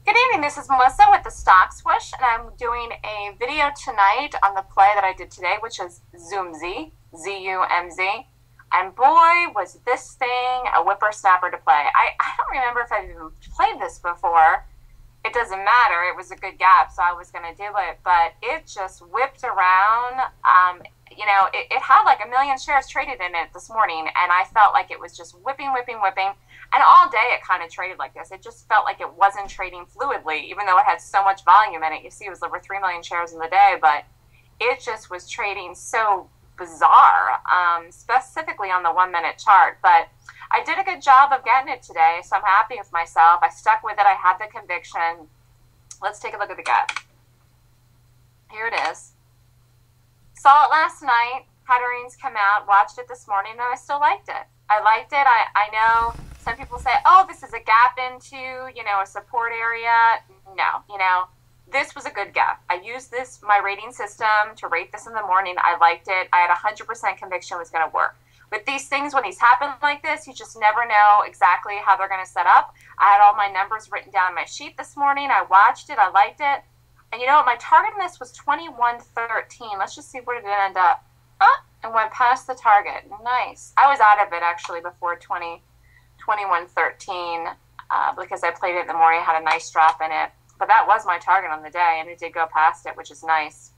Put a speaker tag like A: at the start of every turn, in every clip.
A: Good evening, this is Melissa with the Stock Swoosh, and I'm doing a video tonight on the play that I did today, which is ZUMZ, Z-U-M-Z. And boy, was this thing a whippersnapper to play. I don't remember if I've even played this before. It doesn't matter. It was a good gap, so I was going to do it. But it just whipped around. It had like 1 million shares traded in it this morning, and I felt like it was just whipping. And all day it kind of traded like this. It just felt like it wasn't trading fluidly, even though it had so much volume in it. You see it was over 3 million shares in the day, but it just was trading so bizarre, specifically on the 1-minute chart. But I did a good job of getting it today, so I'm happy with myself. I stuck with it. I had the conviction. Let's take a look at the gap. Here it is. Saw it last night, had earnings come out, watched it this morning, and I still liked it. I liked it. I know some people say, oh, this is a gap into, a support area. No, this was a good gap. I used my rating system to rate this in the morning. I liked it. I had 100% conviction it was going to work. With these things, when these happen like this, you just never know exactly how they're going to set up. I had all my numbers written down on my sheet this morning. I watched it. I liked it. And you know what? My target on this was 21.13. Let's just see where did it end up. And went past the target. Nice. I was out of it actually before 21.13 because I played it in the morning. I had a nice drop in it. But that was my target on the day, and it did go past it, which is nice.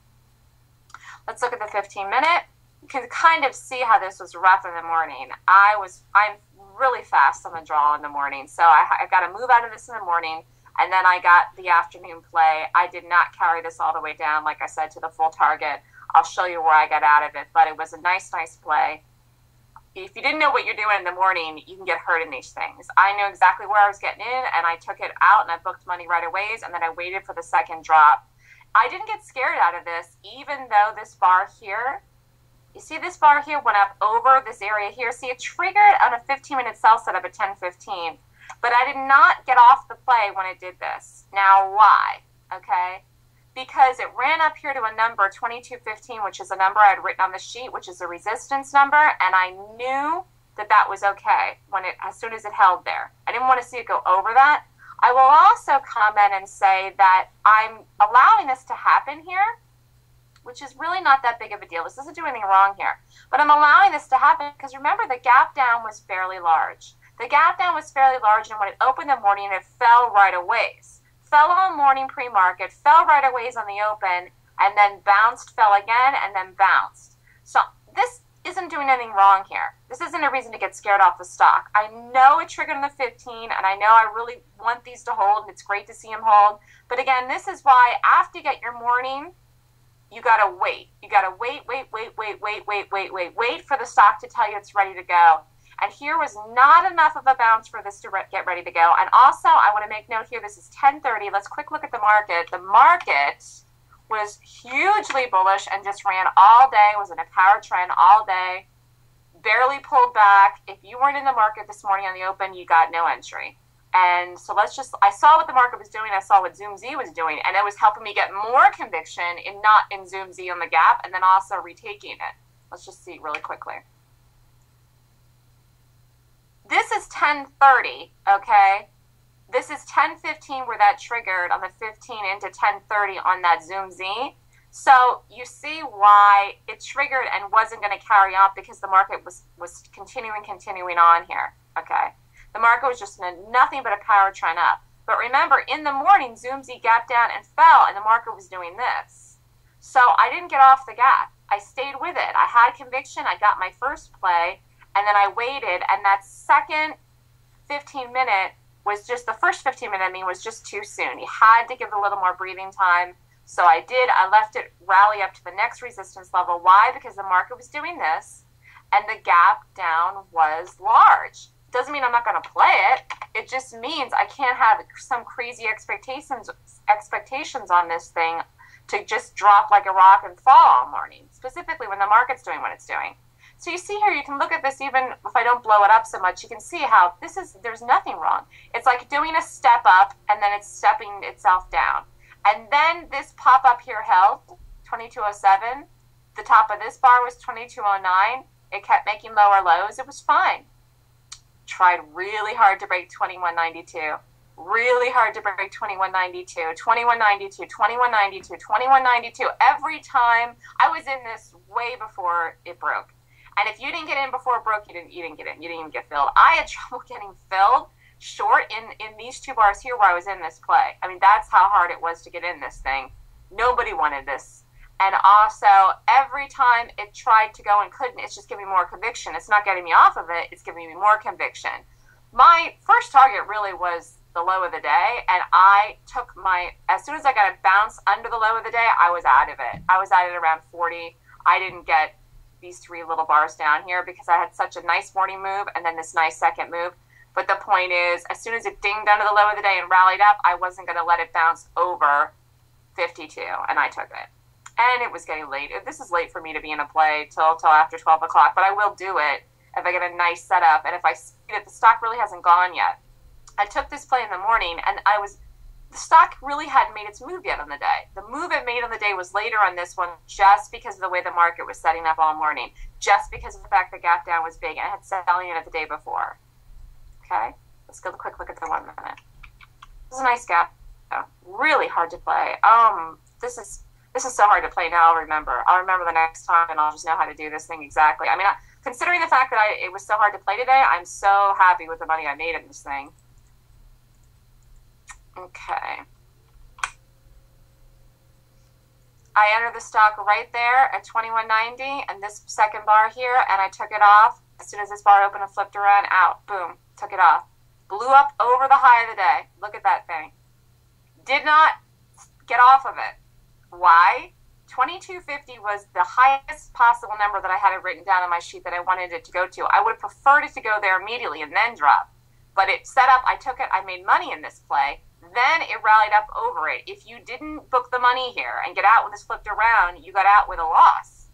A: Let's look at the 15-minute. You can kind of see how this was rough in the morning. I'm really fast on the draw in the morning, so I got to move out of this in the morning, and then I got the afternoon play. I did not carry this all the way down, like I said, to the full target. I'll show you where I got out of it, but it was a nice play. If you didn't know what you're doing in the morning, you can get hurt in these things. I knew exactly where I was getting in, and I took it out, and I booked money right away, and then I waited for the second drop. I didn't get scared out of this, even though this bar here, you see this bar here went up over this area here. See, it triggered on a 15-minute sell setup at 10:15, but I did not get off the play when it did this. Now, why? Okay? Because it ran up here to a number, 22.15, which is a number I had written on the sheet, which is a resistance number, and I knew that was okay as soon as it held there. I didn't want to see it go over that. I will also comment and say that I'm allowing this to happen here, which is really not that big of a deal. This doesn't do anything wrong here. But I'm allowing this to happen because remember, the gap down was fairly large. The gap down was fairly large, and when it opened in the morning, it fell right away. Fell on morning pre-market, fell right away on the open, and then bounced, fell again, and then bounced. So this isn't doing anything wrong here. This isn't a reason to get scared off the stock. I know it triggered on the 15, and I know I really want these to hold, and it's great to see them hold. But again, this is why after you get your morning, you got to wait. You got to wait for the stock to tell you it's ready to go. And here was not enough of a bounce for this to get ready to go. And also, I want to make note here, this is 10:30. Let's quick look at the market. The market was hugely bullish and just ran all day, was in a power trend all day, barely pulled back. If you weren't in the market this morning on the open, you got no entry. And so I saw what the market was doing. I saw what ZUMZ was doing, and it was helping me get more conviction in not in ZUMZ on the gap and then also retaking it. Let's just see really quickly. This is 10:30, okay? This is 10:15 where that triggered on the 15 into 10:30 on that ZUMZ. So you see why it triggered and wasn't going to carry on because the market was continuing on here, okay? The market was just nothing but a power trend up. But remember, in the morning, ZUMZ gap down and fell, and the market was doing this. So I didn't get off the gap. I stayed with it. I had conviction. I got my first play. And then I waited, and that second 15-minute was just, the first 15-minute, was just too soon. You had to give it a little more breathing time. So I did. I left it rally up to the next resistance level. Why? Because the market was doing this, and the gap down was large. Doesn't mean I'm not going to play it. It just means I can't have some crazy expectations on this thing to just drop like a rock and fall all morning, specifically when the market's doing what it's doing. So you see here, you can look at this even if I don't blow it up so much, you can see how there's nothing wrong. It's like doing a step up and then it's stepping itself down. And then this pop up here held, 2207. The top of this bar was 2209. It kept making lower lows. It was fine. Tried really hard to break 2192. Really hard to break 2192, 2192, 2192, 2192. Every time I was in this way before it broke. And if you didn't get in before it broke, you didn't get in. You didn't even get filled. I had trouble getting filled short in these two bars here where I was in this play. I mean, that's how hard it was to get in this thing. Nobody wanted this. And also, every time it tried to go and couldn't, it's just giving me more conviction. It's not getting me off of it. It's giving me more conviction. My first target really was the low of the day, and I took as soon as I got a bounce under the low of the day, I was out of it. I was at it around 40. I didn't get these three little bars down here because I had such a nice morning move and then this nice second move. But the point is, as soon as it dinged under the low of the day and rallied up, I wasn't going to let it bounce over 52, and I took it. And it was getting late. This is late for me to be in a play till after 12 o'clock, but I will do it if I get a nice setup and if I see that the stock really hasn't gone yet. I took this play in the morning, and the stock really hadn't made its move yet on the day. The move it made on the day was later on this one just because of the way the market was setting up all morning, just because of the fact the gap down was big, and I had selling it the day before. Okay, let's go a quick look at the 1 minute. This is a nice gap. Oh, really hard to play. This is so hard to play now. I'll remember the next time, and I'll just know how to do this thing exactly. I mean, considering the fact that it was so hard to play today, I'm so happy with the money I made in this thing. Okay. I entered the stock right there at 21.90 and this second bar here, and I took it off. As soon as this bar opened and flipped around, out, boom, took it off. Blew up over the high of the day. Look at that thing. Did not get off of it. Why? 2250 was the highest possible number that I had it written down on my sheet that I wanted it to go to. I would have preferred it to go there immediately and then drop. But it set up, I took it, I made money in this play. Then it rallied up over it. If you didn't book the money here and get out when this flipped around, you got out with a loss.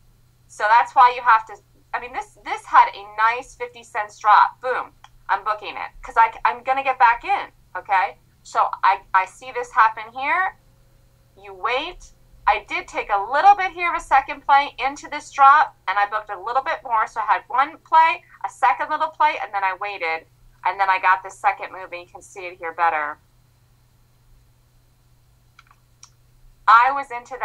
A: So that's why you have to, I mean, this had a nice 50 cents drop. Boom, I'm booking it because I'm going to get back in, okay? So I see this happen here. You wait. I did take a little bit here of a second play into this drop, and I booked a little bit more. So I had one play, a second little play, and then I waited. And then I got this second move, and you can see it here better. I was into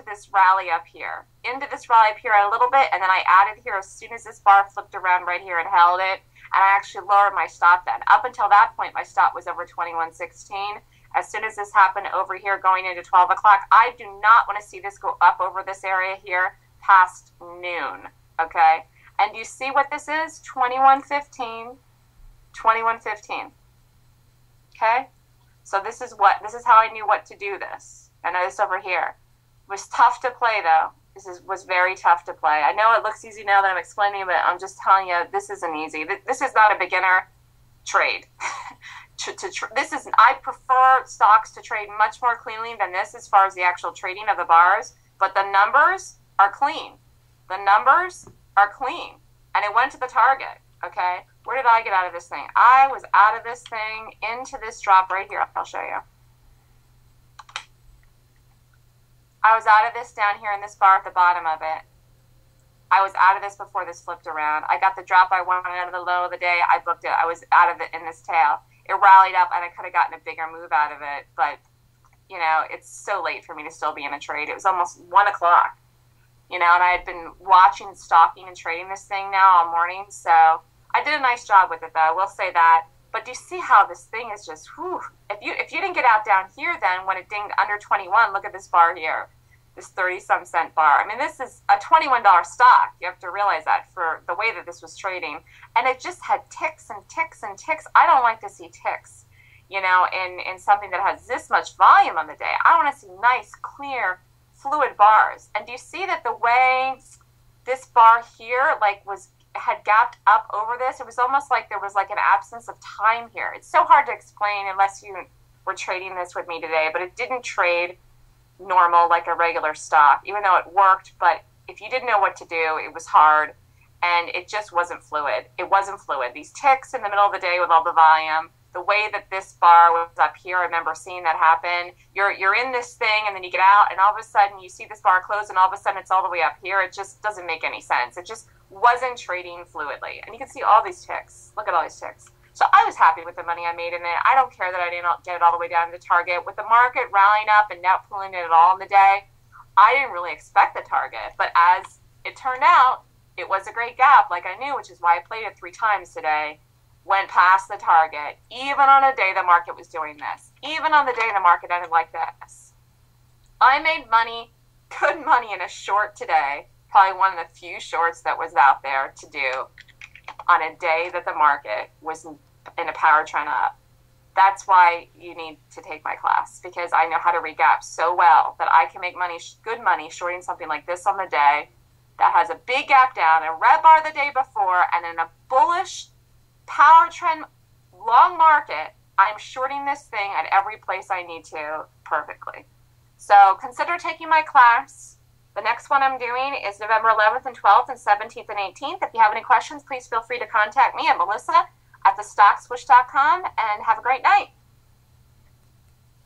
A: this rally up here. Into this rally up here a little bit, and then I added here as soon as this bar flipped around right here and held it. And I actually lowered my stop then. Up until that point, my stop was over 21.16. As soon as this happened over here going into 12 o'clock, I do not want to see this go up over this area here past noon, okay? And you see what this is? 21.15, 21.15, okay? So this is how I knew what to do this. I know this over here. It was tough to play, though. Was very tough to play. I know it looks easy now that I'm explaining, but I'm just telling you, this isn't easy. This is not a beginner trade. I prefer stocks to trade much more cleanly than this as far as the actual trading of the bars, but the numbers are clean. The numbers are clean. And it went to the target, okay? Where did I get out of this thing? I was out of this thing into this drop right here. I'll show you. I was out of this down here in this bar at the bottom of it. I was out of this before this flipped around. I got the drop I wanted out of the low of the day. I booked it. I was out of it in this tail. It rallied up, and I could have gotten a bigger move out of it. But, you know, it's so late for me to still be in a trade. It was almost 1 o'clock, you know, and I had been watching, stalking, and trading this thing now all morning. So I did a nice job with it, though. I will say that. But do you see how this thing is just, whew. If you didn't get out down here then when it dinged under 21, look at this bar here. This 30-some cent bar. I mean, this is a $21 stock. You have to realize that for the way that this was trading. And it just had ticks and ticks and ticks. I don't like to see ticks, you know, in something that has this much volume on the day. I want to see nice, clear, fluid bars. And do you see that the way this bar here, like, had gapped up over this? It was almost like there was, like, an absence of time here. It's so hard to explain unless you were trading this with me today, but it didn't trade normal like a regular stock, even though it worked. But if you didn't know what to do, it was hard, and it just wasn't fluid. It wasn't fluid. These ticks in the middle of the day with all the volume, the way that this bar was up here, I remember seeing that happen. You're in this thing, and then you get out, and all of a sudden you see this bar close, and all of a sudden it's all the way up here. It just doesn't make any sense. It just wasn't trading fluidly. And you can see all these ticks. Look at all these ticks. So I was happy with the money I made in it. I don't care that I didn't get it all the way down to target. With the market rallying up and now pulling it all in the day, I didn't really expect the target. But as it turned out, it was a great gap, like I knew, which is why I played it 3 times today. Went past the target, even on a day the market was doing this. Even on the day the market ended like this. I made money, good money in a short today. Probably one of the few shorts that was out there to do on a day that the market was in a power trend up. That's why you need to take my class, because I know how to read gaps so well that I can make money, good money, shorting something like this on the day that has a big gap down, a red bar the day before, and in a bullish power trend long market, I'm shorting this thing at every place I need to perfectly. So consider taking my class. The next one I'm doing is November 11th and 12th and 17th and 18th. If you have any questions, please feel free to contact me at melissa@thestockswoosh.com, and have a great night.